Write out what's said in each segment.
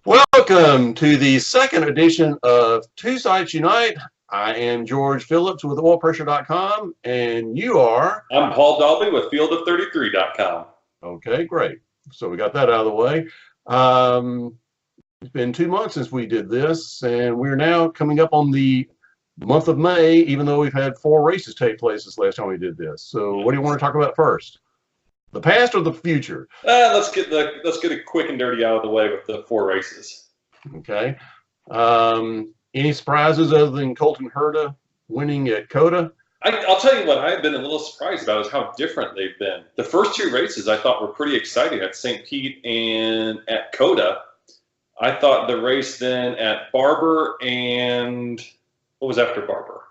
Welcome to the second edition of Two Sites Unite. I am George Phillips with oilpressure.com, and you are? I'm Paul Dalby with fieldof33.com. Okay, great. So we got that out of the way. It's been 2 months since we did this, and we're now coming up on the month of May, even though we've had 4 races take place this last time we did this. So what do you want to talk about first? The past or the future? Let's get it quick and dirty out of the way with the 4 races. Okay. Any surprises other than Colton Herta winning at COTA? I'll tell you what I've been a little surprised about is how different they've been. The first 2 races I thought were pretty exciting at St. Pete and at COTA. I thought the race then at Barber and what was after Barber?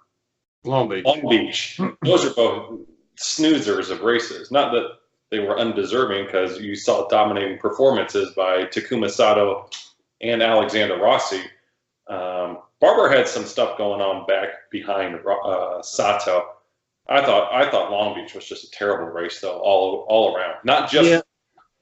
Long Beach. Long Beach. Those are both snoozers of races. Not that they were undeserving, because you saw dominating performances by Takuma Sato and Alexander Rossi. Barber had some stuff going on back behind Sato. I thought Long Beach was just a terrible race, though, all around. Not just. Yeah.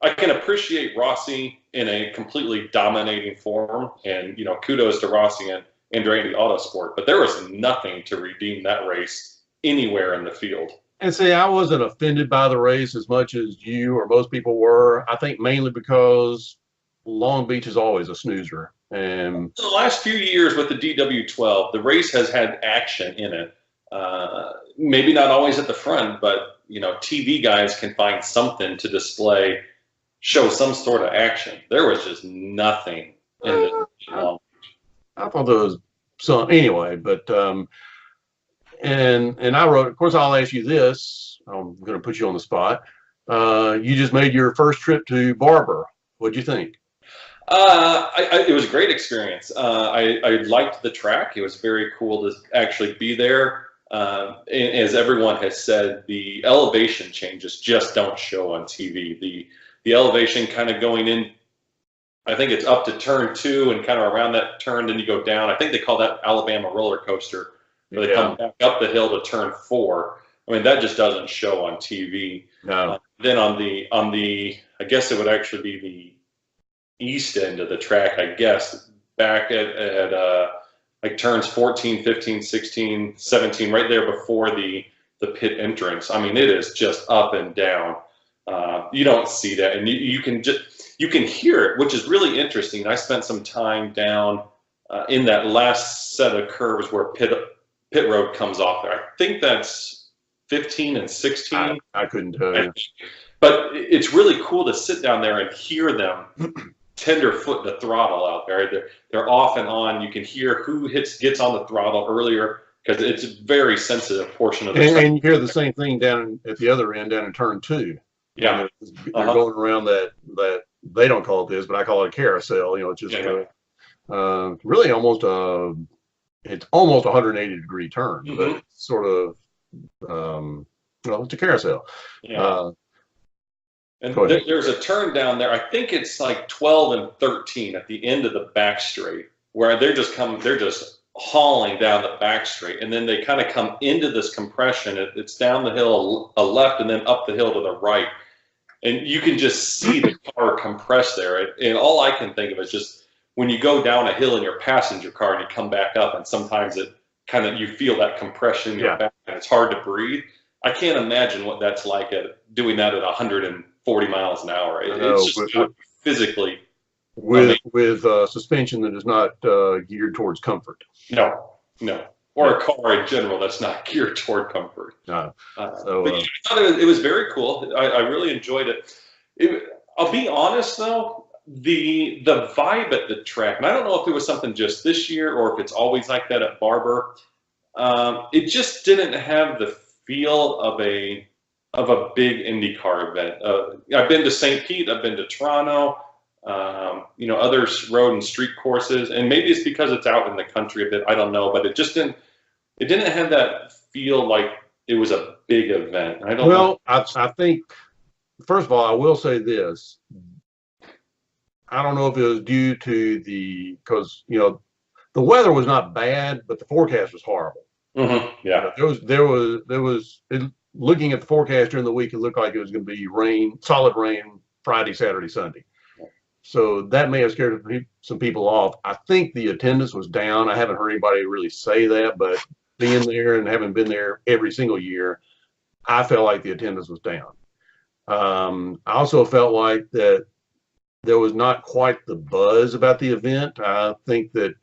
I can appreciate Rossi in a completely dominating form, and kudos to Rossi and Andretti Autosport, but there was nothing to redeem that race anywhere in the field. And see, I wasn't offended by the race as much as you or most people were. I think mainly because Long Beach is always a snoozer. And the last few years with the DW12, the race has had action in it. Maybe not always at the front, but TV guys can find something to display, show some sort of action. There was just nothing in the Long Beach. I thought there was some anyway, but and I wrote, of course, I'll ask you this. I'm going to put you on the spot. You just made your first trip to Barber. What'd you think? It was a great experience. I liked the track. It was very cool to actually be there. As everyone has said, the elevation changes just don't show on TV. The elevation kind of going in, I think it's up to turn 2 and kind of around that turn, then you go down. I think they call that Alabama roller coaster, where they come back up the hill to turn 4. I mean, that just doesn't show on TV. No. Then on the, I guess it would actually be the east end of the track, I guess, back at like turns 14, 15, 16, 17, right there before the pit entrance. I mean, it is just up and down. You don't see that, and you can hear it, which is really interesting. I spent some time down in that last set of curves where pit road comes off there. I think that's 15 and 16. I couldn't tell you. But it's really cool to sit down there and hear them tenderfoot the throttle out there. They're off and on. You can hear who gets on the throttle earlier, because it's a very sensitive portion of the track. And you hear the same thing down at the other end, down in turn 2. Yeah. They're going around that they don't call it this, but I call it a carousel. It's just really almost it's almost a 180-degree turn, but it's sort of it's a carousel. Yeah. And there's a turn down there. I think it's like 12 and 13 at the end of the back straight, where they're just hauling down the back straight, and then they kind of come into this compression. It's down the hill a left and then up the hill to the right, and you can just see the car compress there. And all I can think of is just when you go down a hill in your passenger car and you come back up, and sometimes it kind of, you feel that compression in your back and it's hard to breathe. I can't imagine what that's like at doing that at 140 miles an hour. It's just physically with suspension that is not geared towards comfort. No, or a car in general that's not geared toward comfort. No. But I thought it was very cool. I really enjoyed it. I'll be honest though, the vibe at the track, and I don't know if it was something just this year or if it's always like that at Barber. It just didn't have the feel of a big IndyCar event. I've been to St. Pete, I've been to Toronto, other road and street courses, and maybe it's because it's out in the country a bit, I don't know, but it didn't have that feel like it was a big event. I don't know. I think, first of all, I will say this. I don't know if it was due to because the weather was not bad, but the forecast was horrible. Mm-hmm. Yeah. There was looking at the forecast during the week, it looked like it was going to be solid rain Friday, Saturday, Sunday. So that may have scared some people off. I think the attendance was down. I haven't heard anybody really say that, but being there and having been there every single year, I felt like the attendance was down. I also felt like that there was not quite the buzz about the event. I think that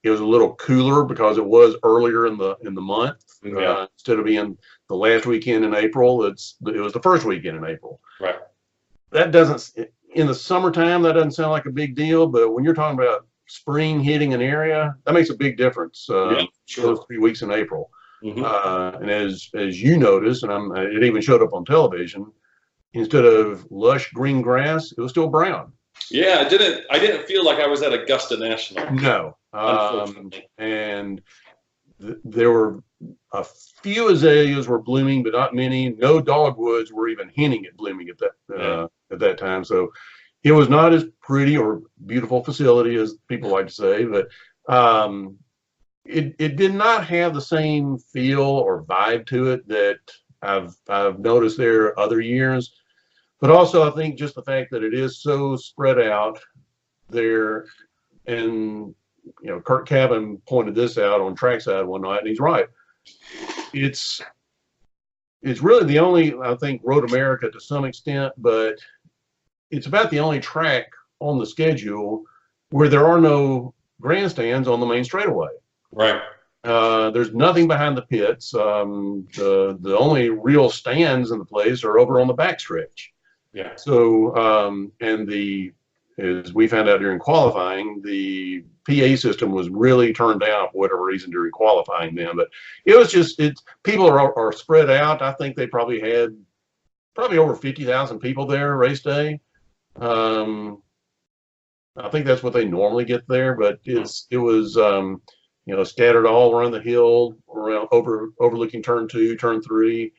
it was a little cooler because it was earlier in the month. Instead of being the last weekend in April, it was the first weekend in April. Right. That doesn't, in the summertime, that doesn't sound like a big deal, but when you're talking about spring hitting an area, that makes a big difference. Sure. Those 3 weeks in April. Mm-hmm. And as you noticed, and it even showed up on television, instead of lush green grass, it was still brown. Yeah, I didn't feel like I was at Augusta National. No. And there were a few azaleas were blooming, but not many. No dogwoods were even hinting at blooming at that time. So it was not as pretty or beautiful facility as people like to say, but it did not have the same feel or vibe to it that I've noticed there other years. But also, I think just the fact that it is so spread out there, and Kurt Cabin pointed this out on Trackside one night, and he's right. It's really the only, I think, Road America to some extent, but it's about the only track on the schedule where there are no grandstands on the main straightaway. Right. There's nothing behind the pits. The only real stands in the place are over on the backstretch. Yeah. So, as we found out during qualifying, the PA system was really turned down for whatever reason during qualifying then. But it was just, people are spread out. I think they probably had over 50,000 people there race day. I think that's what they normally get there, but it was scattered all around the hill, around overlooking turn 2, turn 3.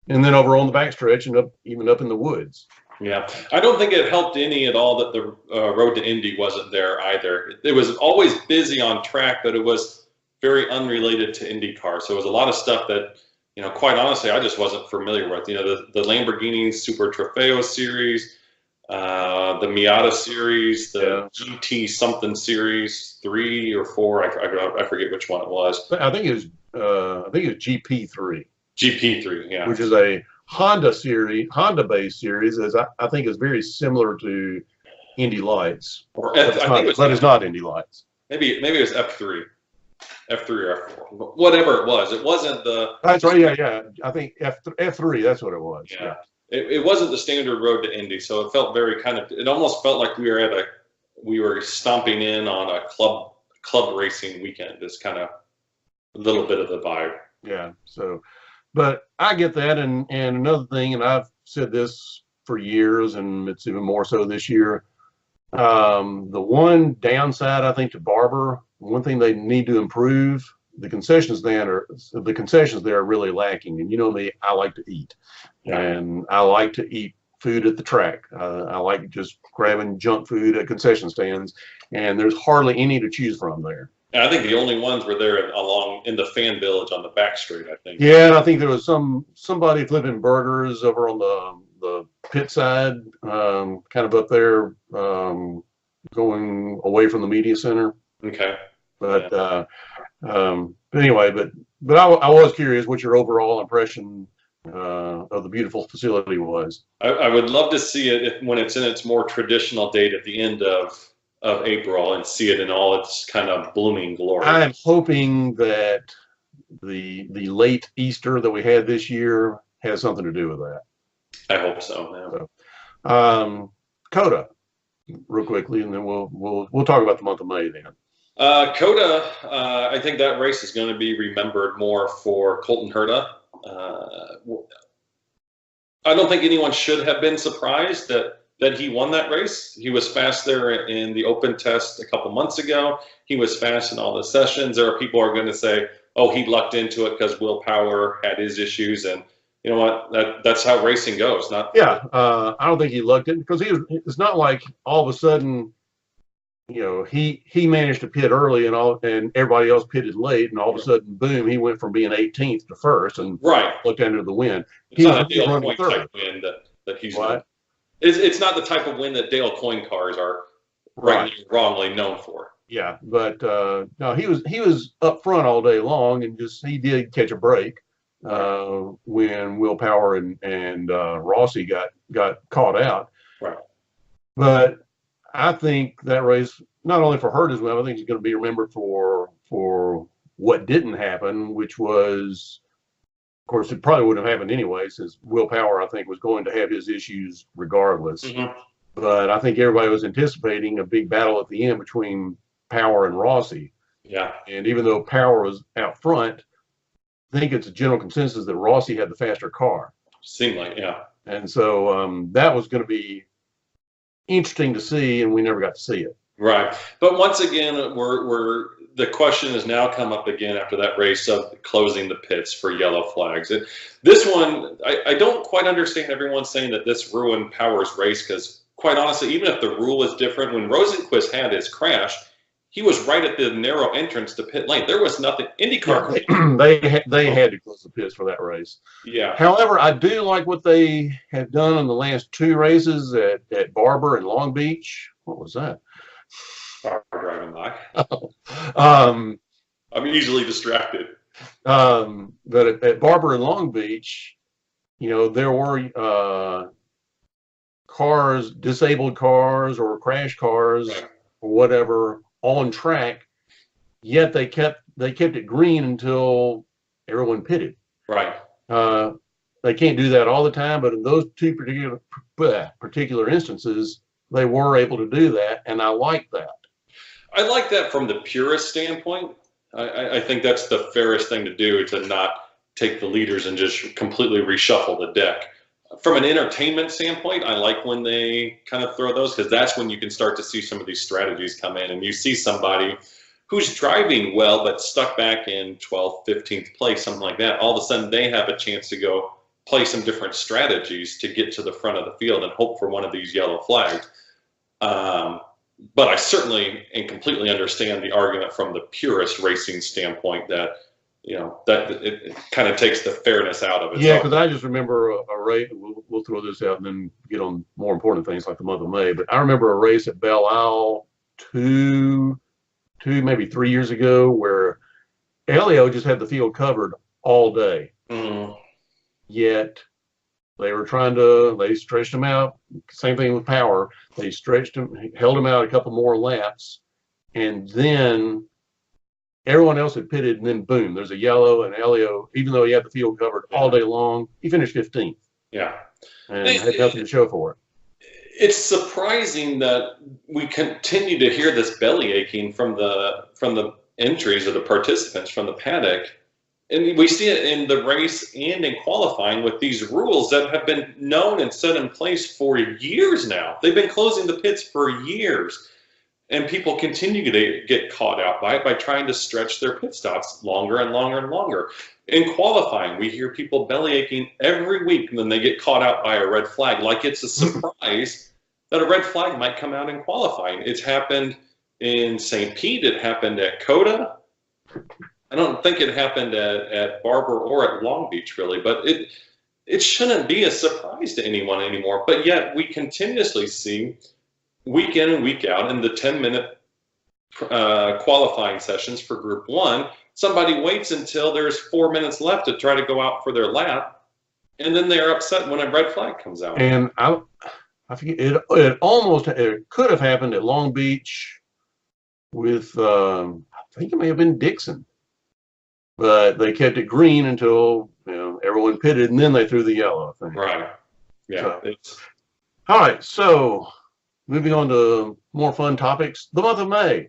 And then over on the backstretch and even up in the woods. Yeah, I don't think it helped any at all that the Road to Indy wasn't there either. It was always busy on track, but it was very unrelated to IndyCar. So it was a lot of stuff that, quite honestly, I just wasn't familiar with. The Lamborghini Super Trofeo series, the Miata series, the GT something series 3 or 4. I forget which one it was. I think it was GP3. GP3, yeah. Which is a Honda-based series, as I think is very similar to Indy Lights. But it's not Indy Lights. Maybe it was F3 or F4, whatever it was. It wasn't the. That's right. Yeah. I think F3. That's what it was. Yeah. It wasn't the standard Road to Indy, so it felt very it almost felt like we were stomping in on a club racing weekend. It's kind of a little bit of the vibe. Yeah. So. But I get that, and another thing, and I've said this for years, and it's even more so this year. The one downside, I think, to Barber, one thing they need to improve, the concessions there are really lacking. And you know me, I like to eat, and I like to eat food at the track. I like just grabbing junk food at concession stands, and there's hardly any to choose from there. And I think the only ones were there along in the fan village on the back street, I think. Yeah, and I think there was somebody flipping burgers over on the pit side, kind of up there, going away from the media center. Okay. But anyway, but I was curious what your overall impression of the beautiful facility was. I would love to see it when it's in its more traditional date at the end of April and see it in all its kind of blooming glory. I'm hoping that the late Easter that we had this year has something to do with that. I hope so. Yeah. COTA, real quickly, and then we'll talk about the month of May then. COTA, I think that race is going to be remembered more for Colton Herta. I don't think anyone should have been surprised that he won that race. He was fast there in the open test a couple months ago. He was fast in all the sessions. There are people who are going to say, oh, he lucked into it because Will Power had his issues. And you know what? That's how racing goes. I don't think he lucked it because it's not like all of a sudden, he managed to pit early and everybody else pitted late, and all of a sudden, boom, he went from being 18th to first and looked under the wind. It's not a deal point type win that he's what? It's not the type of win that Dale Coyne cars are rightly or wrongly known for. Yeah, but no, he was up front all day long, and he did catch a break when Will Power and Rossi got caught out. Right. But I think that race, not only for Hurt as well, I think he's going to be remembered for what didn't happen, which was, of course, it probably wouldn't have happened anyway, since Will Power, I think, was going to have his issues regardless. Mm-hmm. But I think everybody was anticipating a big battle at the end between Power and Rossi. Yeah. And even though Power was out front, I think it's a general consensus that Rossi had the faster car. Seemed like, yeah. And so that was going to be interesting to see, and we never got to see it. Right. But once again, the question has now come up again after that race of closing the pits for yellow flags. This one, I don't quite understand everyone saying that this ruined Power's race, because quite honestly, even if the rule was different, when Rosenquist had his crash, he was right at the narrow entrance to pit lane. There was nothing. IndyCar. Yeah, they had to close the pits for that race. Yeah. However, I do like what they have done in the last two races at Barber and Long Beach. What was that? Car driving by. I'm easily distracted. But at Barber and Long Beach, there were cars, disabled cars or crash cars, right, or whatever, on track, yet they kept it green until everyone pitted. Right. They can't do that all the time, but in those two particular instances, they were able to do that, and I like that. I like that from the purist standpoint. I think that's the fairest thing to do, to not take the leaders and just completely reshuffle the deck. From an entertainment standpoint, I like when they kind of throw those, because that's when you can start to see some of these strategies come in, and you see somebody who's driving well but stuck back in 12th, 15th place, something like that. All of a sudden, they have a chance to go play some different strategies to get to the front of the field and hope for one of these yellow flags. But I certainly and completely understand the argument from the purist racing standpoint that, that it kind of takes the fairness out of it. Yeah, because I just remember a race. We'll throw this out and then get on more important things like the month of May. But I remember a race at Belle Isle two, maybe 3 years ago, where Elio just had the field covered all day. Mm. Yet they stretched him out. Same thing with Power. They stretched him, held him out a couple more laps, and then everyone else had pitted, and then boom, there's a yellow, and Elio, even though he had the field covered all day long, he finished 15th. Yeah. And had nothing to show for it. It's surprising that we continue to hear this belly aching from the entries of the participants from the paddock. And we see it in the race and in qualifying with these rules that have been known and set in place for years now. They've been closing the pits for years. And people continue to get caught out by it by trying to stretch their pit stops longer and longer and longer. In qualifying, we hear people belly aching every week, and then they get caught out by a red flag, like it's a surprise that a red flag might come out in qualifying. It's happened in St. Pete. It happened at COTA. I don't think it happened at Barber or at Long Beach, really, but it shouldn't be a surprise to anyone anymore. But yet we continuously see week in and week out in the 10-minute qualifying sessions for Group 1, somebody waits until there's 4 minutes left to try to go out for their lap, and then they're upset when a red flag comes out. And I forget, it could have happened at Long Beach with, I think it may have been Dixon. But they kept it green until everyone pitted, and then they threw the yellow, I think. Right. Yeah. So, all right. So moving on to more fun topics. The month of May.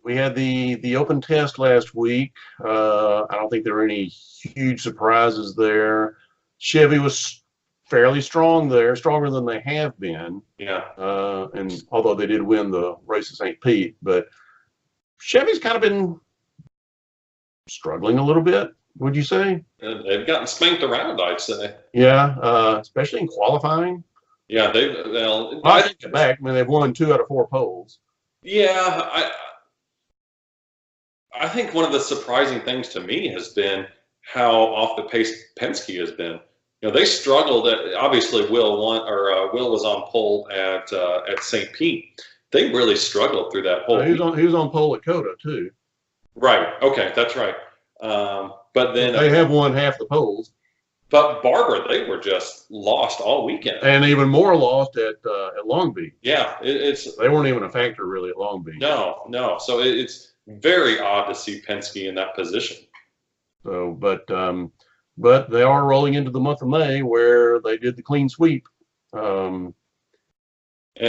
We had the open test last week. I don't think there were any huge surprises there. Chevy was fairly strong there, stronger than they have been. Yeah. And although they did win the race at St. Pete, but Chevy's kind of been struggling a little bit, would you say? They've gotten spanked around, I'd say. Yeah, especially in qualifying. Yeah, I take it back. I mean, they've won 2 out of 4 poles. Yeah, I think one of the surprising things to me has been how off the pace Penske has been. You know, they struggled. Obviously, Will was on pole at St. Pete. They really struggled through that whole. He was on pole at Coda too. Right. Okay, that's right. But then they have won half the poles. But Barber, they were just lost all weekend, and even more lost at Long Beach. Yeah, they weren't even a factor really at Long Beach. No. So it's very odd to see Penske in that position. So, but they are rolling into the month of May where they did the clean sweep. And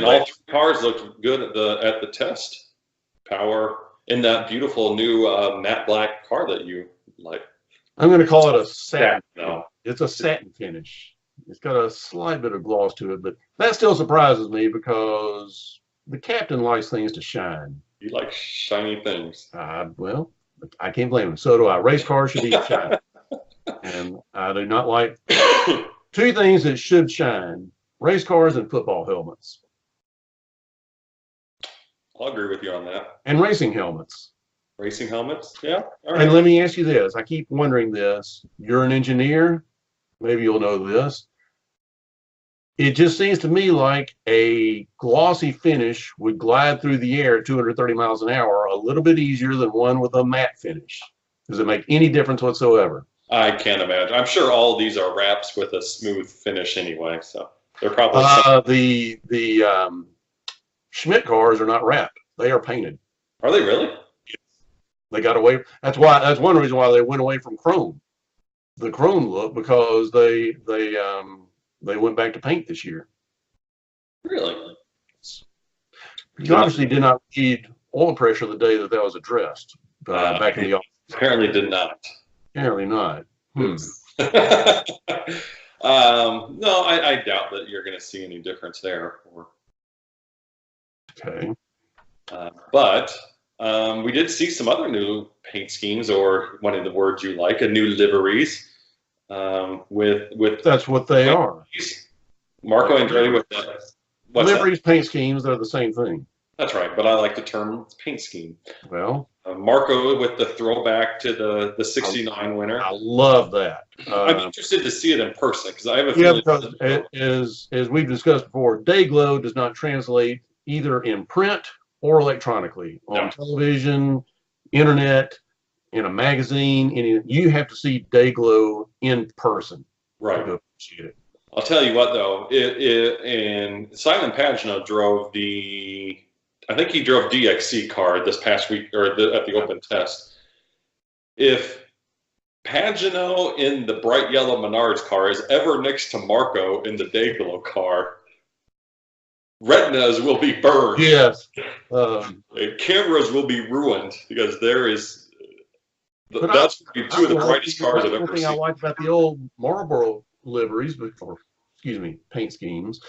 all three cars looked good at the test. Power in that beautiful new matte black car that you like. I'm going to call it a satin. No, it's a satin finish. It's got a slight bit of gloss to it, but that still surprises me because the captain likes things to shine. You like shiny things. Well, I can't blame him. So do I. Race cars should be shiny. And I do not like two things that should shine: race cars and football helmets. I'll agree with you on that. And racing helmets. Racing helmets? Yeah. All right. And let me ask you this. I keep wondering this. You're an engineer. Maybe you'll know this. It just seems to me like a glossy finish would glide through the air at 230 miles an hour a little bit easier than one with a matte finish. Does it make any difference whatsoever? I can't imagine. I'm sure all of these are wraps with a smooth finish anyway, so they're probably the Schmidt cars are not wrapped; they are painted. Are they really? They got away. That's one reason why they went away from chrome, the chrome look, because they went back to paint this year. Really? You obviously did not read oil pressure the day that was addressed back in the office. Apparently did not. Apparently not. No, I doubt that you're going to see any difference there. Okay. But we did see some other new paint schemes, or one of the words you like, a new liveries. With that's what they are. Marco Andretti with the liveries, paint schemes. They're the same thing. That's right, but I like the term paint scheme. Well, Marco with the throwback to the '69 winner. I love that. I'm interested to see it in person because I have a feeling. Because as we've discussed before, day glow does not translate either in print or electronically on television, internet, in a magazine. You have to see day glow in person. Right. To appreciate it. I'll tell you what, though. And Simon Pagenaud drove I think he drove DXC car this past week, or at the open test. If Pagenaud in the bright yellow Menards car is ever next to Marco in the Dayglow car, retinas will be burned. Yes. Cameras will be ruined because there is. That's two of the brightest cars I've ever seen. One thing I like about the old Marlboro liveries, paint schemes,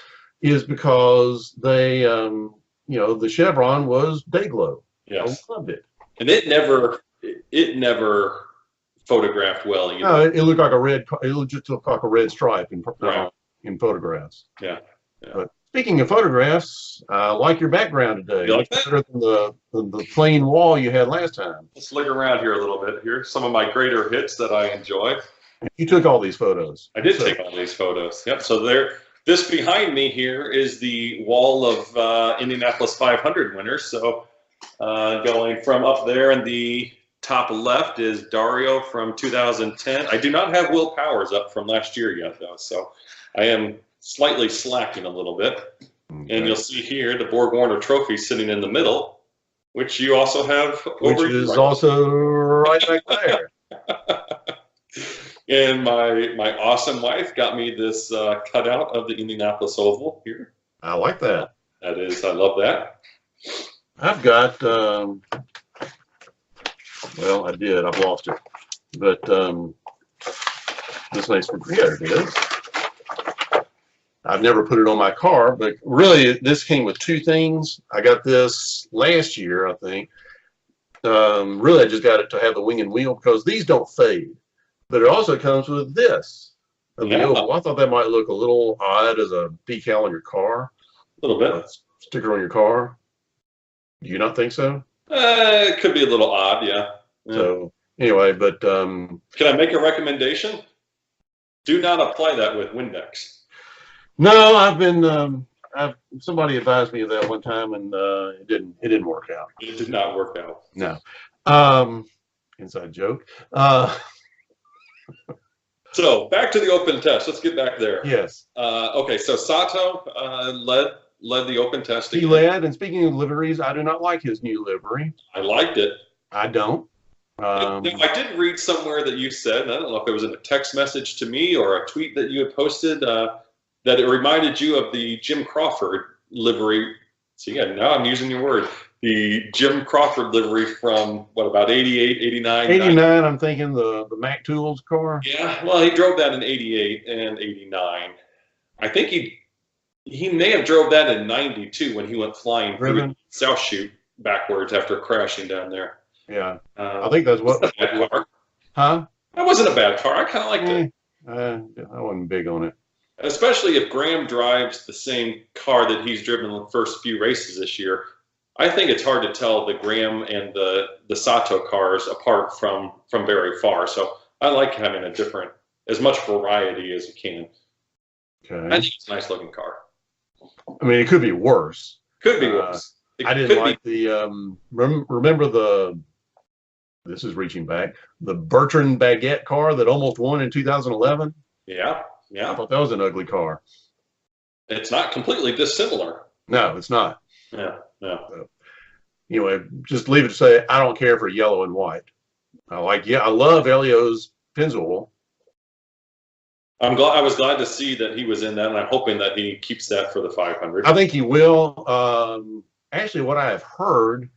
is because they, the chevron was Dayglow. Yes. I loved it. And it never photographed well either. No, it looked like it just looked like a red stripe in photographs. Yeah. But speaking of photographs, I like your background today. You like that? Better than the plain wall you had last time. Let's look around here a little bit. Here's some of my greater hits that I enjoy. You took all these photos. I did take all these photos. Yep. So this behind me here is the wall of Indianapolis 500 winners. So going from up there in the top left is Dario from 2010. I do not have Will Powers up from last year yet, though. So I am slightly slacking a little bit. Okay. And you'll see here the Borg Warner Trophy sitting in the middle, which you also have over here. Which is also right back there. And my awesome wife got me this cutout of the Indianapolis Oval here. I like that. I love that. I've got, I've lost it. But this nice, there it is. I've never put it on my car, but really this came with two things. I got this last year, I think. Really, I just got it to have the wing and wheel because these don't fade. But it also comes with this. I thought that might look a little odd as a decal on your car. A little bit. Sticker on your car. Do you not think so? It could be a little odd, yeah. So anyway, but can I make a recommendation? Do not apply that with Windex. No, I've been. Somebody advised me of that one time, and it didn't work out. It did not work out. No. Inside joke. So back to the open test. Let's get back there. Yes. Okay, so Sato led the open test. He led, and speaking of liveries, I do not like his new livery. I liked it. I don't. I did read somewhere that you said, and I don't know if it was in a text message to me or a tweet that you had posted, that it reminded you of the Jim Crawford livery. So yeah, now I'm using your word. The Jim Crawford livery from, what, about 88, 89? 89, I'm thinking the Mac Tools car. Yeah, well, he drove that in 88 and 89. I think he may have drove that in 92 when he went flying through South Chute backwards after crashing down there. Yeah, I think that's what. Bad car. Huh? That wasn't a bad car. I kind of liked it. I wasn't big on it. Especially if Graham drives the same car that he's driven the first few races this year. I think it's hard to tell the Graham and the Sato cars apart from very far. So I like having as much variety as you can. Okay. I think it's a nice looking car. I mean, it could be worse. Could be worse. I didn't like the remember this is reaching back, the Bertrand Baguette car that almost won in 2011. Yeah. I thought that was an ugly car. It's not completely dissimilar. No, it's not. Yeah. So, anyway, just leave it to say I don't care for yellow and white. I love Elio's Pennzoil. I was glad to see that he was in that, and I'm hoping that he keeps that for the 500. I think he will. Actually, what I have heard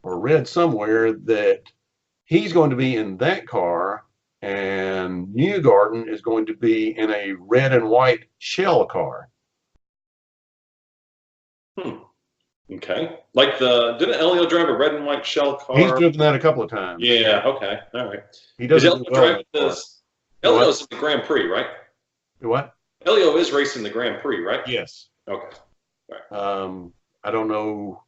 or read somewhere that he's going to be in that car, and Newgarden is going to be in a red and white shell car. Okay. Like didn't Elio drive a red and white shell car? He's driven that a couple of times. Yeah. Okay. All right. He doesn't drive this. Elio's in the Grand Prix, right? What? Elio is racing the Grand Prix, right? Yes. Okay. Right. I don't know.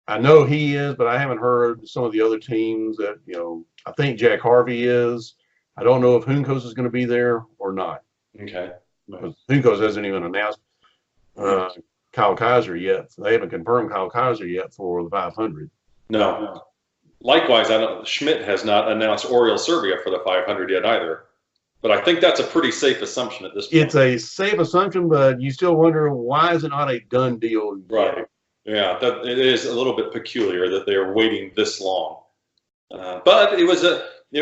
I know he is, but I haven't heard some of the other teams that, I think Jack Harvey is. I don't know if Juncos is going to be there or not. Okay. Because Juncos hasn't even announced Kyle Kaiser yet. They haven't confirmed Kyle Kaiser yet for the 500. No. Likewise, Schmidt has not announced Oriol Serbia for the 500 yet either. But I think that's a pretty safe assumption at this point. It's a safe assumption, but you still wonder, why is it not a done deal yet? Right. Yeah, it is a little bit peculiar that they're waiting this long. But it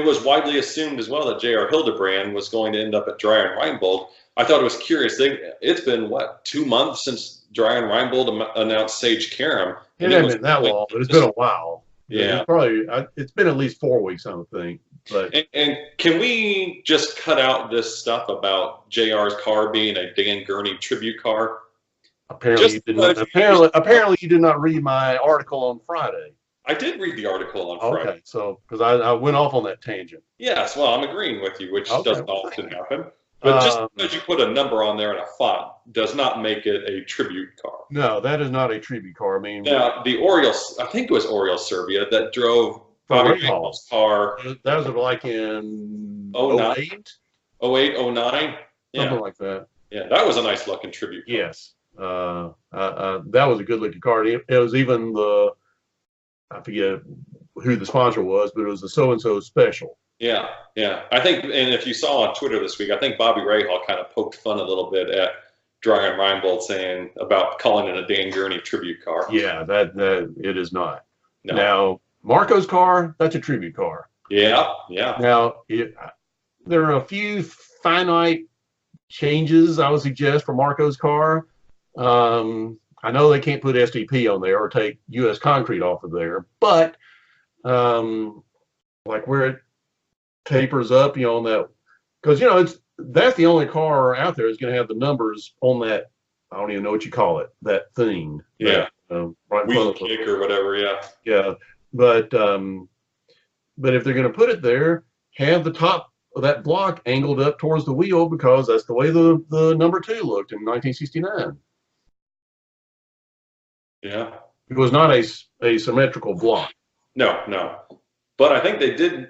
was widely assumed as well that J.R. Hildebrand was going to end up at Dreyer and Reinbold. I thought it was curious. It's been, 2 months since Dreyer and Reinbold announced Sage Karam. It hasn't been that long, but it's been a while. Yeah. It's been at least 4 weeks, I would think. But and can we just cut out this stuff about JR's car being a Dan Gurney tribute car? Apparently you did not read my article on Friday. I did read the article on Friday. Okay, so because I went off on that tangent. Yes, well, I'm agreeing with you, which doesn't often happen. But just because you put a number on there and a font does not make it a tribute car. No, that is not a tribute car. I mean, now the Oriol, I think it was Oriol Serbia that drove Bobby Rahal's car. That was like in 08, 09, something like that. Yeah, that was a nice looking tribute car. Yes, that was a good looking car. It was even I forget who the sponsor was, but it was the so-and-so special. Yeah. I think, and if you saw on Twitter this week, I think Bobby Rahal kind of poked fun a little bit at Dreyer and Reinbold saying about calling it a Dan Gurney tribute car. Yeah, that it is not. No. Now, Marco's car, that's a tribute car. Yeah. Now, there are a few finite changes I would suggest for Marco's car. I know they can't put SDP on there or take U.S. Concrete off of there, but like where it tapers up, on that, because that's the only car out there that's going to have the numbers on that. I don't even know what you call it, that thing. Yeah. Right wheel kick or whatever. Yeah. Yeah, but if they're going to put it there, have the top of that block angled up towards the wheel, because that's the way the number 2 looked in 1969. Yeah. It was not a symmetrical block. No. But I think they did.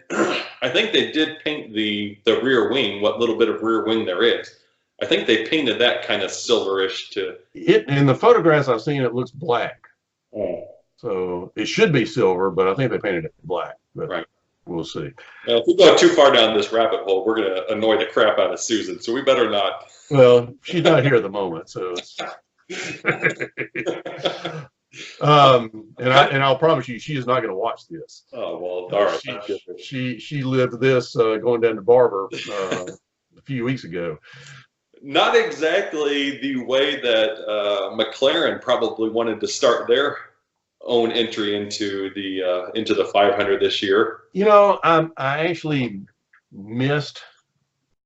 I think they did paint the rear wing, what little bit of rear wing there is. I think they painted that kind of silverish to it. In the photographs I've seen, it looks black. Oh. So it should be silver, but I think they painted it black. But right. We'll see. Now, if we go too far down this rabbit hole, we're going to annoy the crap out of Susan. So we better not. Well, she's not here at the moment, so. And I'll promise you, she is not going to watch this. Oh well, all right. She lived this going down to Barber a few weeks ago. Not exactly the way that McLaren probably wanted to start their own entry into the 500 this year. You know, I actually missed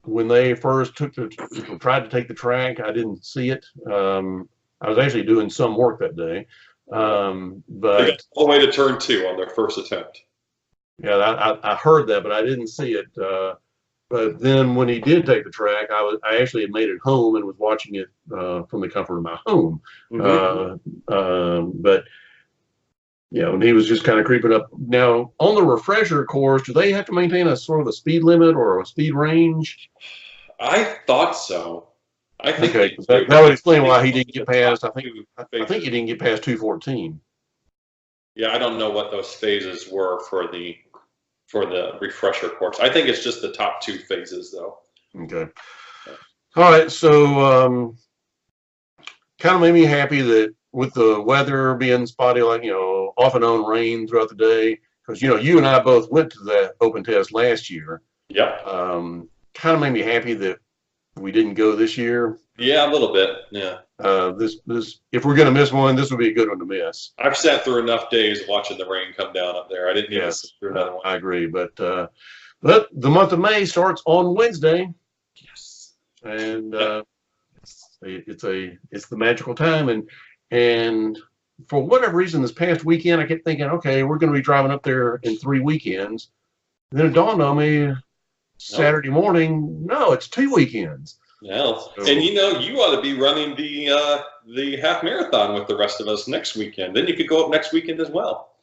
when they first tried to take the track. I didn't see it. I was actually doing some work that day, but they got all the way to turn 2 on their first attempt. Yeah, I heard that, but I didn't see it. But then when he did take the track, I actually had made it home and was watching it from the comfort of my home. But you know, and he was just kind of creeping up. Now, on the refresher course, do they have to maintain a sort of a speed limit or a speed range? I thought so. I think okay, that would explain why he didn't get past. I think he didn't get past 214. Yeah, I don't know what those phases were for the refresher course. I think it's just the top 2 phases, though. Okay. All right. So, kind of made me happy that with the weather being spotty, like, you know, off and on rain throughout the day, because, you know, you and I both went to that open test last year. Yeah. Kind of made me happy that we didn't go this year. Yeah, a little bit. Yeah. This if we're going to miss one, this would be a good one to miss. I've sat through enough days watching the rain come down up there. I didn't need to sit through another one. I agree, but the month of May starts on Wednesday. Yes. And it's the magical time, and for whatever reason, this past weekend, I kept thinking, okay, we're going to be driving up there in 3 weekends. And then it dawned on me Saturday morning, no, it's 2 weekends. Yeah, and you know, you ought to be running the half marathon with the rest of us next weekend. Then you could go up next weekend as well.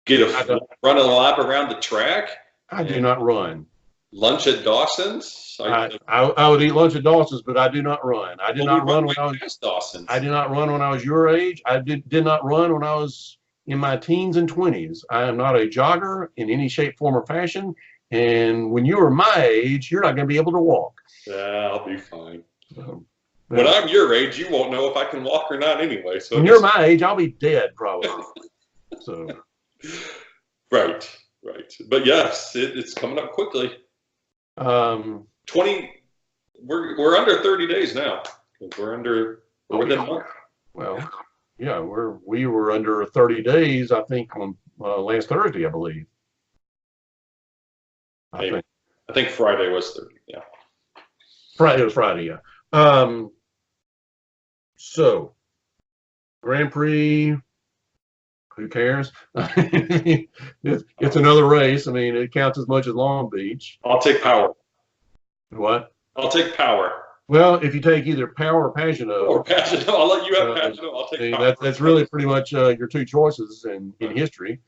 Run a lap around the track. I do not run. Lunch at Dawson's. I would eat lunch at Dawson's, but I do not run. I did not run when I was Dawson's. I did not run when I was your age. I did not run when I was in my teens and 20s. I am not a jogger in any shape, form, or fashion. And when you are my age, you're not going to be able to walk. Yeah, I'll be fine. When I'm your age, you won't know if I can walk or not anyway. So when you're my age, I'll be dead probably. So. Right. But yes, it's coming up quickly. 20. We're under 30 days now. We're within a month. Well, yeah, we were under 30 days. I think on last Thursday, I believe. I think Friday was 30. Yeah. Friday was Friday. Yeah. So, Grand Prix. Who cares? It's another race. I mean, it counts as much as Long Beach. I'll take Power. What? I'll take Power. Well, if you take either Power or Pagenaud. Or Pagenaud. I'll let you have Pagenaud. I'll take Power. That's really pretty much your 2 choices in history.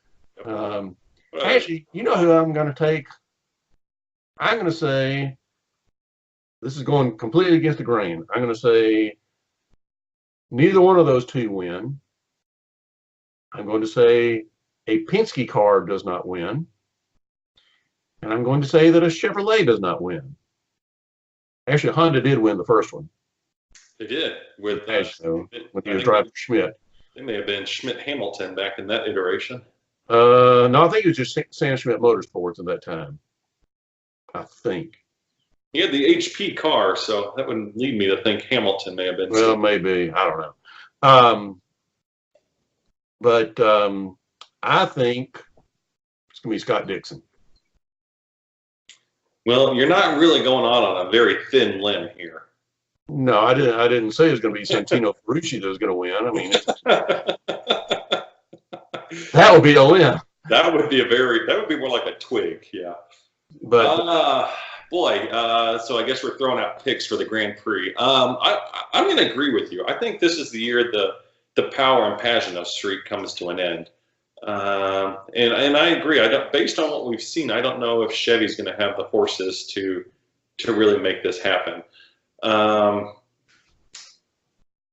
Actually, you know who I'm going to take? I'm going to say, this is going completely against the grain. I'm going to say neither one of those 2 win. I'm going to say a Penske car does not win. And I'm going to say that a Chevrolet does not win. Actually, Honda did win the first one. They did. When he was driving Schmidt. They may have been Schmidt-Hamilton back in that iteration. No, I think it was just Sam Schmidt Motorsports at that time. I think. He had the HP car, so that would lead me to think Hamilton may have been. Well, maybe. I don't know. But I think it's going to be Scott Dixon. Well, you're not really going on a very thin limb here. No, I didn't say it was going to be Santino Ferrucci that was going to win. I mean, that would be a win. That would be more like a twig, yeah. But so I guess we're throwing out picks for the Grand Prix. I'm going to agree with you. I think this is the year the Power and Pagenaud streak comes to an end. And I agree. Based on what we've seen, I don't know if Chevy's going to have the horses to really make this happen.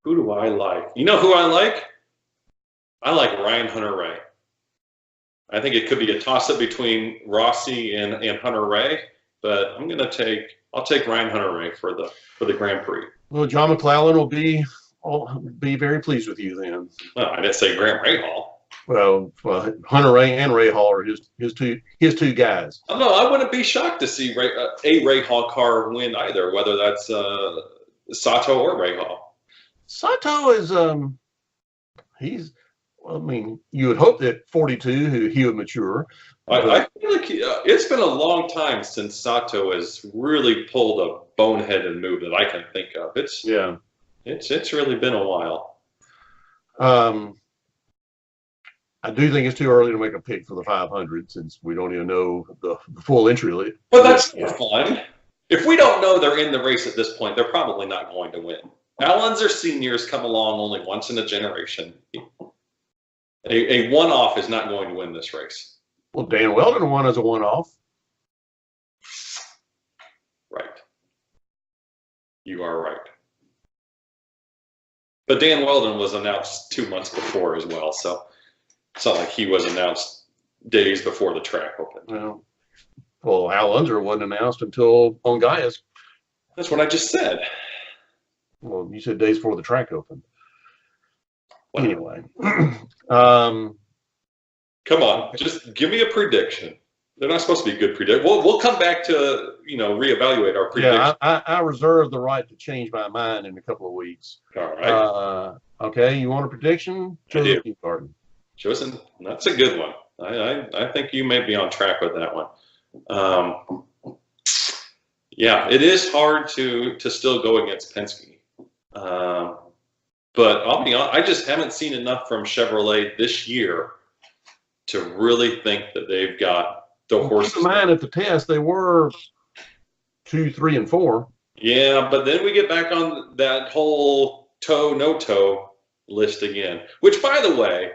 Who do I like? You know who I like? I like Ryan Hunter-Reay. I think it could be a toss-up between Rossi and Hunter-Reay, but I'll take Ryan Hunter-Reay for the Grand Prix. Well, John McClellan will be very pleased with you then. I didn't say Grant Rahal. Well, Hunter-Reay and Rahal are his two guys. Oh, no, I wouldn't be shocked to see a Rahal car win either, whether that's Sato or Rahal. Sato is I mean, you would hope that 42 he would mature. I feel like it's been a long time since Sato has really pulled a boneheaded move that I can think of. It's really been a while. I do think it's too early to make a pick for the 500 since we don't even know the full entry list. But that's fun. If we don't know they're in the race at this point, they're probably not going to win. Allens seniors come along only once in a generation. A one-off is not going to win this race. Well, Dan Weldon won as a one-off. Right. You are right. But Dan Weldon was announced 2 months before as well, so it's not like he was announced days before the track opened. Well, Al Unser wasn't announced until on Gaius. That's what I just said. Well, you said days before the track opened. Wow. Anyway. Come on, just give me a prediction. They're not supposed to be good predictions. We'll come back to, reevaluate our predictions. Yeah, I reserve the right to change my mind in a couple of weeks. All right. Okay, you want a prediction? I do. Chosen, that's a good one. I think you may be on track with that one. Yeah, it is hard to still go against Penske. But I'll be honest, I just haven't seen enough from Chevrolet this year to really think that they've got the horses. Keep in mind, at the test, they were 2, 3, and 4. Yeah, but then we get back on that whole toe, no toe list again, which, by the way,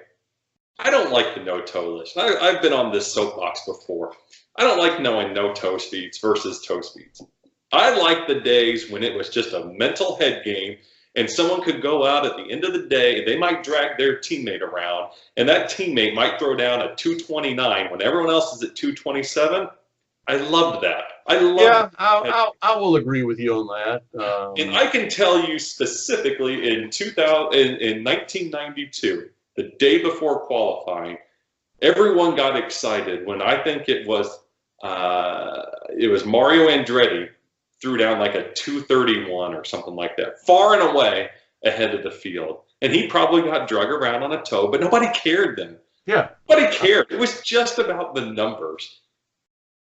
I don't like the no toe list. I've been on this soapbox before. I don't like knowing no toe speeds versus toe speeds. I like the days when it was just a mental head game and someone could go out at the end of the day, they might drag their teammate around, and that teammate might throw down a 229 when everyone else is at 227. I loved that. I will agree with you on that. And I can tell you specifically in 1992, the day before qualifying, everyone got excited when I think it was Mario Andretti threw down like a 231 or something like that, far and away ahead of the field. And he probably got drug around on a toe, but nobody cared then. Yeah. Nobody cared. It was just about the numbers.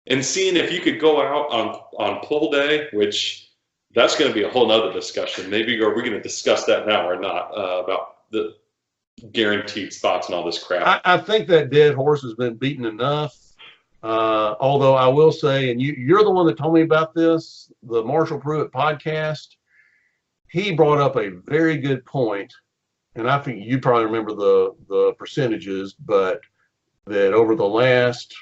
And seeing if you could go out on pull day, which that's going to be a whole nother discussion. Maybe are we going to discuss that now or not about the guaranteed spots and all this crap? I think that dead horse has been beaten enough. Although I will say, and you're the one that told me about this, the Marshall Pruitt podcast, he brought up a very good point, and I think you probably remember the percentages, but that over the last,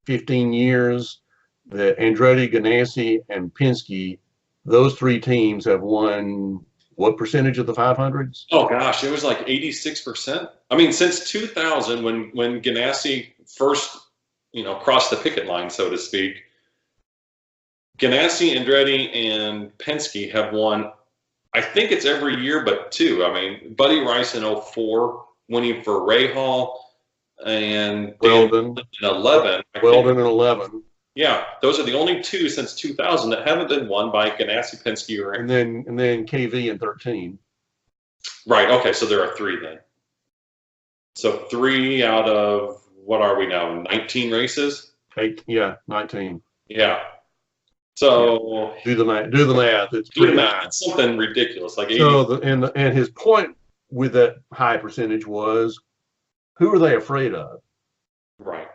15 years, that Andretti, Ganassi, and Penske, those three teams have won what percentage of the 500s? Oh, gosh, it was like 86%. I mean, since 2000, when Ganassi first crossed the picket line, so to speak, Ganassi, Andretti, and Penske have won, I think it's every year but two. I mean, Buddy Rice in 04, winning for Rahal, and Weldon in 11. Weldon in 11. Yeah, those are the only two since 2000 that haven't been won by Ganassi, Penske, or and then KV in 13. Right. Okay, so there are three then. So 3 out of, what are we now, 19 races? 8, yeah, 19. Yeah. So do the math. It's pretty high. It's something ridiculous, like 80. So and his point with that high percentage was, who are they afraid of? Right.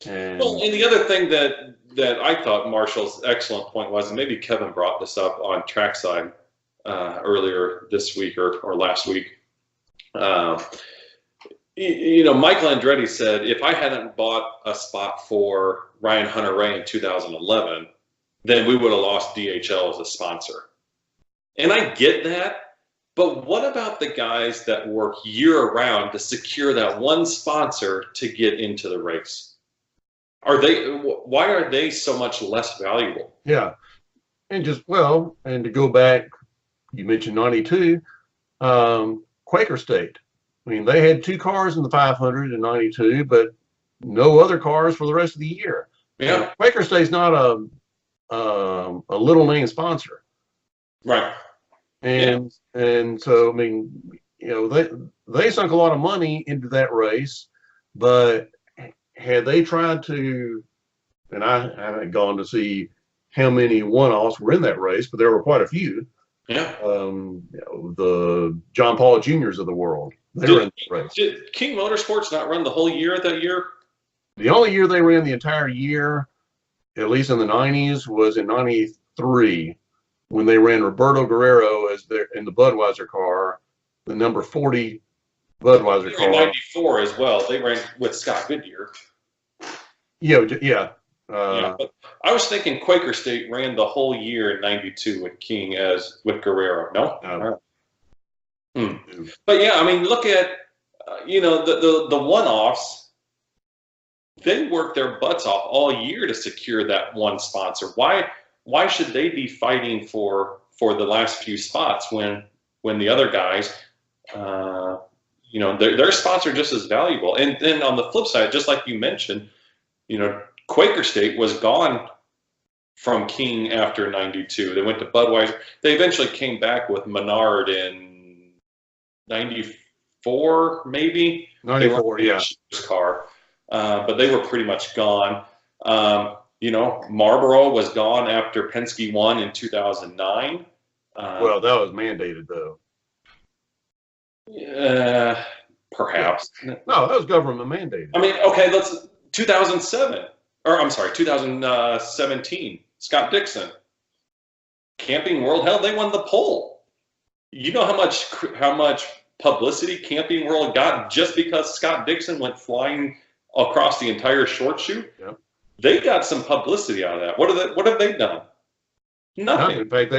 And the other thing that I thought Marshall's excellent point was, and maybe Kevin brought this up on Trackside earlier this week or last week, Michael Andretti said, if I hadn't bought a spot for Ryan Hunter-Reay in 2011, then we would have lost DHL as a sponsor. And I get that, but what about the guys that work year-round to secure that one sponsor to get into the race? Why are they so much less valuable? Yeah. And and to go back, you mentioned 92, Quaker State. I mean, they had 2 cars in the 500 in 92, but no other cars for the rest of the year. Yeah. Quaker State's not a little name sponsor. Right. And so, I mean, they sunk a lot of money into that race, but had they tried to, and I haven't gone to see how many one-offs were in that race, but there were quite a few. Yeah. The John Paul Juniors of the world. They were in the race. Did King Motorsports not run the whole year that year? The only year they ran the entire year, at least in the 90s, was in 93 when they ran Roberto Guerrero in the Budweiser car, the number 40 Budweiser car. In 94 as well. They ran with Scott Goodyear. Yeah. But I was thinking Quaker State ran the whole year in 92 with King with Guerrero. No? But yeah, I mean, look at, the one-offs. They work their butts off all year to secure that one sponsor. Why should they be fighting for the last few spots when the other guys, their spots are just as valuable? And then on the flip side, just like you mentioned, Quaker State was gone from King after 92. They went to Budweiser. They eventually came back with Menard in 94, maybe. 94, yeah. Car, but they were pretty much gone. Marlboro was gone after Penske won in 2009. Well, that was mandated, though. Perhaps. No, that was government mandated. I mean, okay, 2017. Scott Dixon. Camping World, hell, they won the pole. You know how much publicity Camping World got just because Scott Dixon went flying across the entire short chute? Yep. They got some publicity out of that. What have they done? Nothing. In fact,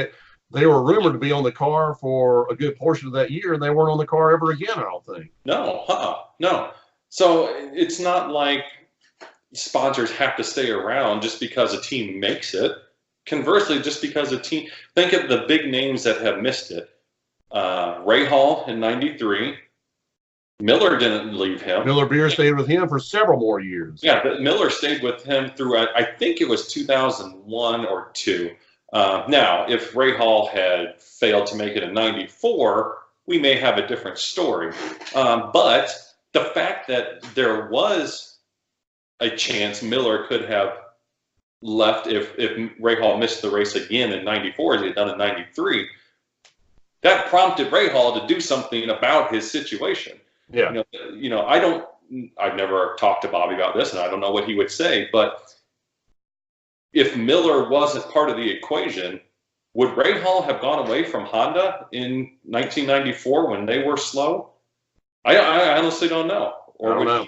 they were rumored to be on the car for a good portion of that year, and they weren't on the car ever again, I don't think. No. So it's not like sponsors have to stay around just because a team makes it. Conversely, just because a team, think of the big names that have missed it. Rahal in 93. Miller didn't leave him. Miller Beer stayed with him for several more years. Yeah, but Miller stayed with him through, I think it was 2001 or 2. Now, if Rahal had failed to make it in 94, we may have a different story. But the fact that there was a chance Miller could have left if Rahal missed the race again in 94 as he had done in 93, that prompted Rahal to do something about his situation. Yeah. I've never talked to Bobby about this, and I don't know what he would say, but if Miller wasn't part of the equation, would Rahal have gone away from Honda in 1994 when they were slow? I honestly don't know. Or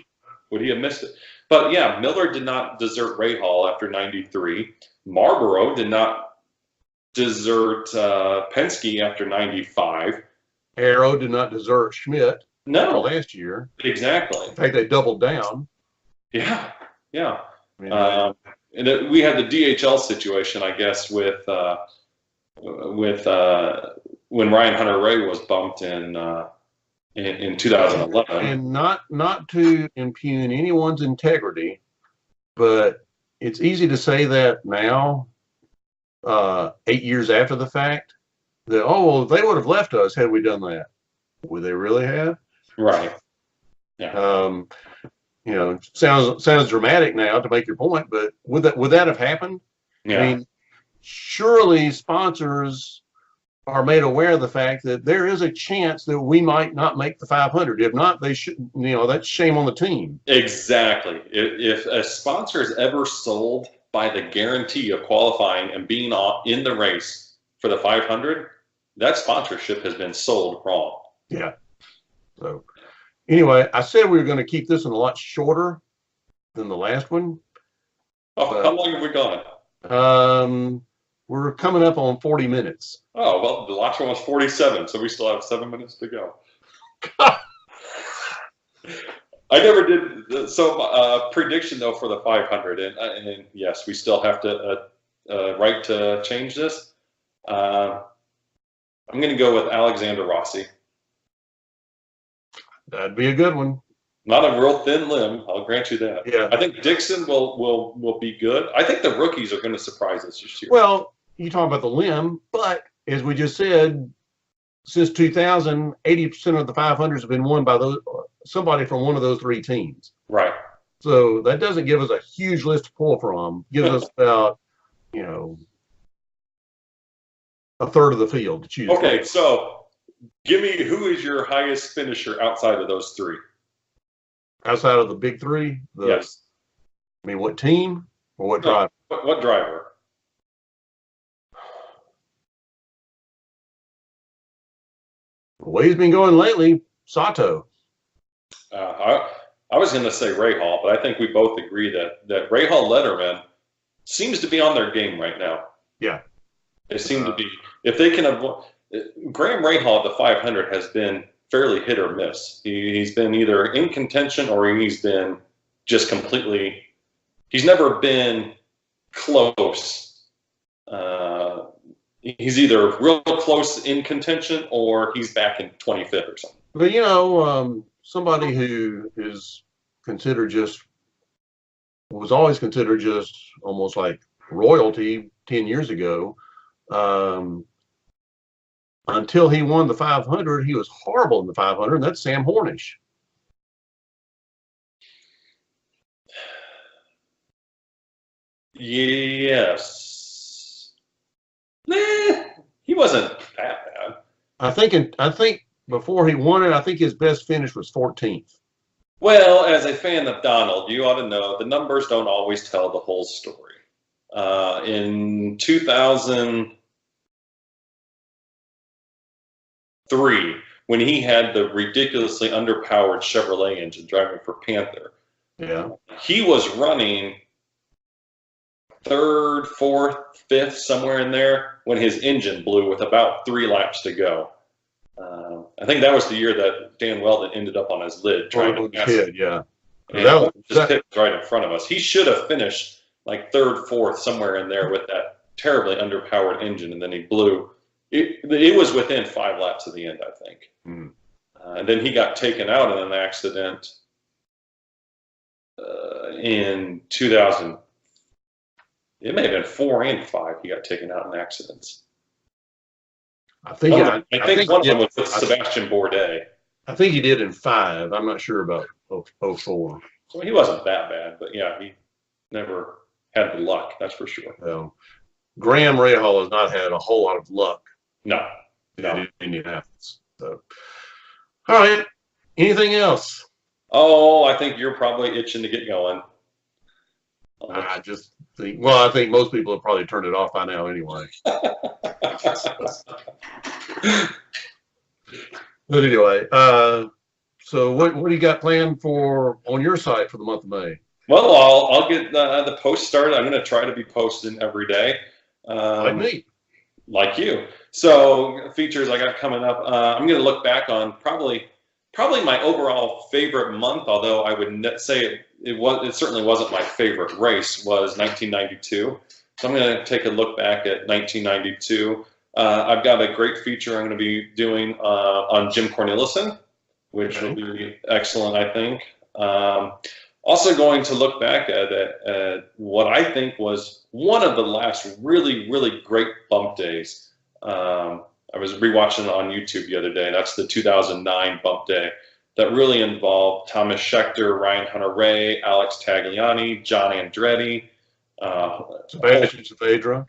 would he have missed it? But yeah, Miller did not desert Rahal after 93. Marlboro did not desert Penske after 95. Arrow did not desert Schmidt. No. Last year. Exactly. In fact, they doubled down. Yeah. And we had the DHL situation, I guess, with when Ryan Hunter-Reay was bumped in 2011. And not to impugn anyone's integrity, but it's easy to say that now, 8 years after the fact, that they would have left us had we done that. Would they really have? Right. Yeah. Sounds dramatic now to make your point, but would that have happened? Yeah. I mean, surely sponsors are made aware of the fact that there is a chance that we might not make the 500. If not, they should. That's shame on the team. Exactly. If a sponsor is ever sold by the guarantee of qualifying and being in the race for the 500, that sponsorship has been sold wrong. Yeah. So, Anyway, I said we were going to keep this one a lot shorter than the last one. Oh, how long have we gone? We're coming up on 40 minutes. Oh, well, the last one was 47, so we still have 7 minutes to go. I never did. So prediction, though, for the 500. And yes, we still have to right to change this. I'm going to go with Alexander Rossi. That'd be a good one. Not a real thin limb, I'll grant you that. Yeah. I think Dixon will be good. I think the rookies are going to surprise us this year. Well, you talk about the limb, but as we just said, since 2000, 80% of the 500s have been won by somebody from one of those three teams. Right. So that doesn't give us a huge list to pull from. Gives us about, a third of the field to choose. Okay, so give me, who is your highest finisher outside of those three? Outside of the big three? Yes. I mean, what team or what driver? What driver? The way he's been going lately, Sato. I was going to say Rahal, but I think we both agree that Rahal Letterman seems to be on their game right now. Yeah. They seem to be. If they can avoid, Graham Rahal at the 500 has been fairly hit or miss. He's been either in contention or he's been just completely. He's never been close. He's either real close in contention or he's back in 25th or something. But somebody who is considered was always considered just almost like royalty 10 years ago. Until he won the 500, he was horrible in the 500, and that's Sam Hornish. Yes. He wasn't that bad. I think before he won it, I think his best finish was 14th. Well, as a fan of Donald, you ought to know the numbers don't always tell the whole story. In 2003, when he had the ridiculously underpowered Chevrolet engine driving for Panther, he was running third, fourth, fifth, somewhere in there when his engine blew with about 3 laps to go. I think that was the year that Dan Weldon ended up on his lid trying to pass it. Yeah. And that was right in front of us. He should have finished like third, fourth, somewhere in there with that terribly underpowered engine, and then he blew. It was within 5 laps of the end, I think. And then he got taken out in an accident in 2000. It may have been 4 and 5. He got taken out in accidents. I think one of them was with Sebastian Bourdais. I think he did in 5. I'm not sure about 04. So he wasn't that bad, but yeah, he never had the luck. That's for sure. Well, Graham Rahal has not had a whole lot of luck. No. In Indianapolis. So, all right. Anything else? Oh, I think you're probably itching to get going. I just think. Well, I think most people have probably turned it off by now anyway. But anyway, so what do you got planned on your site for the month of May? Well, I'll get the post started. I'm going to try to be posting every day. Like me. Like you. So features I got coming up. I'm going to look back on probably my overall favorite month, although I would say it certainly wasn't my favorite race, was 1992. So I'm going to take a look back at 1992. I've got a great feature I'm going to be doing on Jim Cornelison, which will be excellent, I think. Also going to look back at what I think was one of the last really, really great bump days. I was rewatching it on YouTube the other day. That's the 2009 bump day that really involved Thomas Schechter, Ryan Hunter-Reay, Alex Tagliani, John Andretti. Sebastian Saavedra.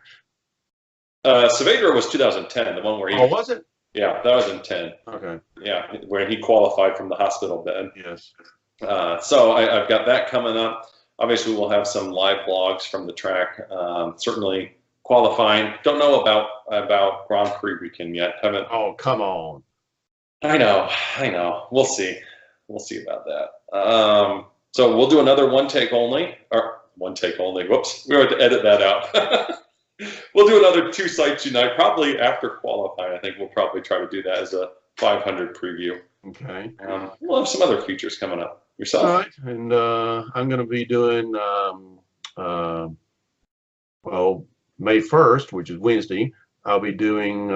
Saavedra was 2010, the one where he... Oh, was it? Yeah, that was in 10. Okay. Yeah, where he qualified from the hospital bed. Yes. So I've got that coming up. Obviously, we'll have some live blogs from the track. Certainly qualifying. Don't know about Grand Prix weekend yet. Haven't. Oh, come on. I know. We'll see. We'll see about that. So we'll do another one take only. Whoops, we have to edit that out. We'll do another 2 sites unite, probably after qualifying. I think we'll probably try to do that as a 500 preview. Okay. We'll have some other features coming up. Yourself? All right. And I'm going to be doing, well, May 1st, which is Wednesday, I'll be doing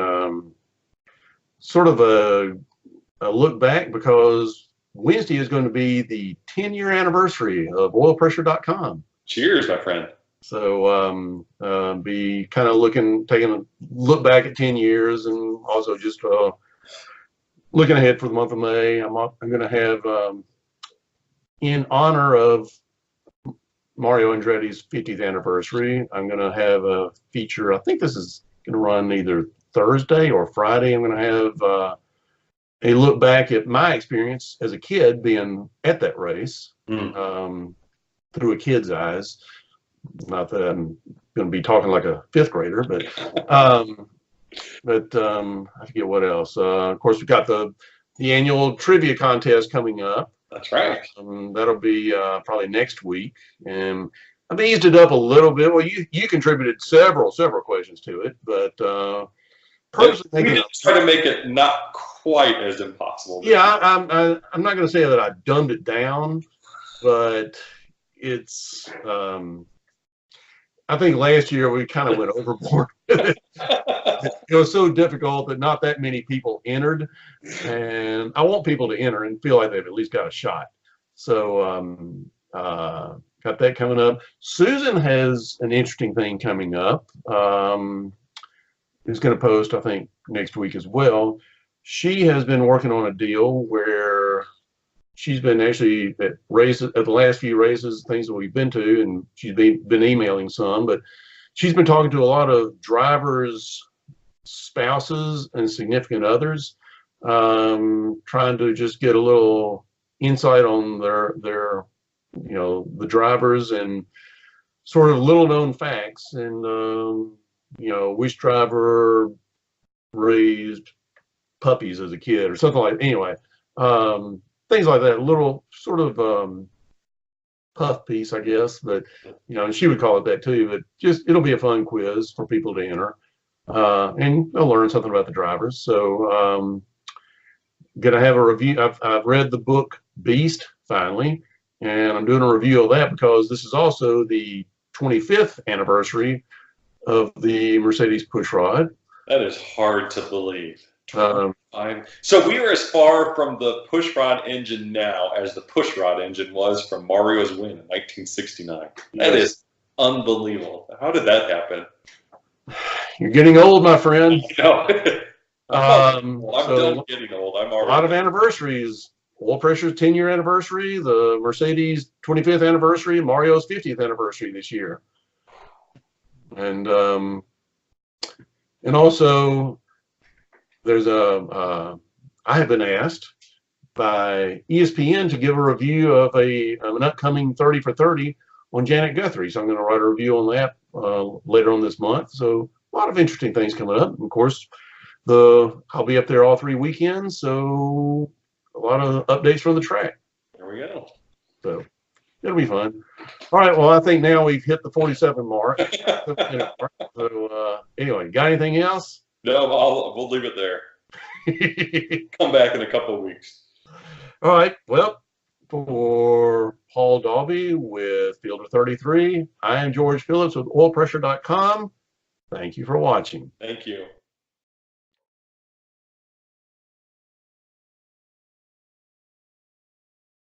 sort of a look back, because Wednesday is going to be the 10-year anniversary of oilpressure.com. Cheers, my friend. So be kind of taking a look back at 10 years, and also just looking ahead for the month of May. I'm going to have, in honor of Mario Andretti's 50th anniversary, I'm going to have a feature. I think this is going to run either Thursday or Friday. I'm going to have a look back at my experience as a kid being at that race through a kid's eyes. Not that I'm going to be talking like a 5th grader, but I forget what else. Of course, we've got the annual trivia contest coming up. That's right. That'll be probably next week, and I've eased it up a little bit. Well, you contributed several questions to it, but personally, we just try to make it not quite as impossible. Yeah, I'm not going to say that I dumbed it down, but it's. I think last year we kind of went overboard. It was so difficult that not that many people entered, and I want people to enter and feel like they've at least got a shot. So got that coming up. Susan has an interesting thing coming up. Is going to post, I think, next week as well. She has been working on a deal where she's been actually at the last few races, things that we've been to, and she's been emailing some, but she's been talking to a lot of drivers' spouses and significant others, trying to just get a little insight on their the drivers and sort of little known facts, and which driver raised puppies as a kid or something like that. Anyway, things like that, a little sort of puff piece, I guess, but and she would call it that too. But just it'll be a fun quiz for people to enter, and they'll learn something about the drivers. So, gonna have a review. I've read the book Beast finally, and I'm doing a review of that because this is also the 25th anniversary of the Mercedes pushrod. That is hard to believe. So we are as far from the pushrod engine now as the pushrod engine was from Mario's win in 1969. That is unbelievable. How did that happen? You're getting old, my friend. No. I'm done getting old. I'm already. A lot of anniversaries. Oil Pressure's 10-year anniversary, the Mercedes 25th anniversary, Mario's 50th anniversary this year. And also there's I have been asked by ESPN to give a review of an upcoming 30 for 30 on Janet Guthrie. So I'm going to write a review on that later on this month. So a lot of interesting things coming up. And of course, I'll be up there all 3 weekends. So a lot of updates from the track. There we go. So it'll be fun. All right. Well, I think now we've hit the 47 mark. So anyway, got anything else? No, we'll leave it there. Come back in a couple of weeks. All right. Well, for Paul Dalby with Fielder 33, I am George Phillips with oilpressure.com. Thank you for watching. Thank you.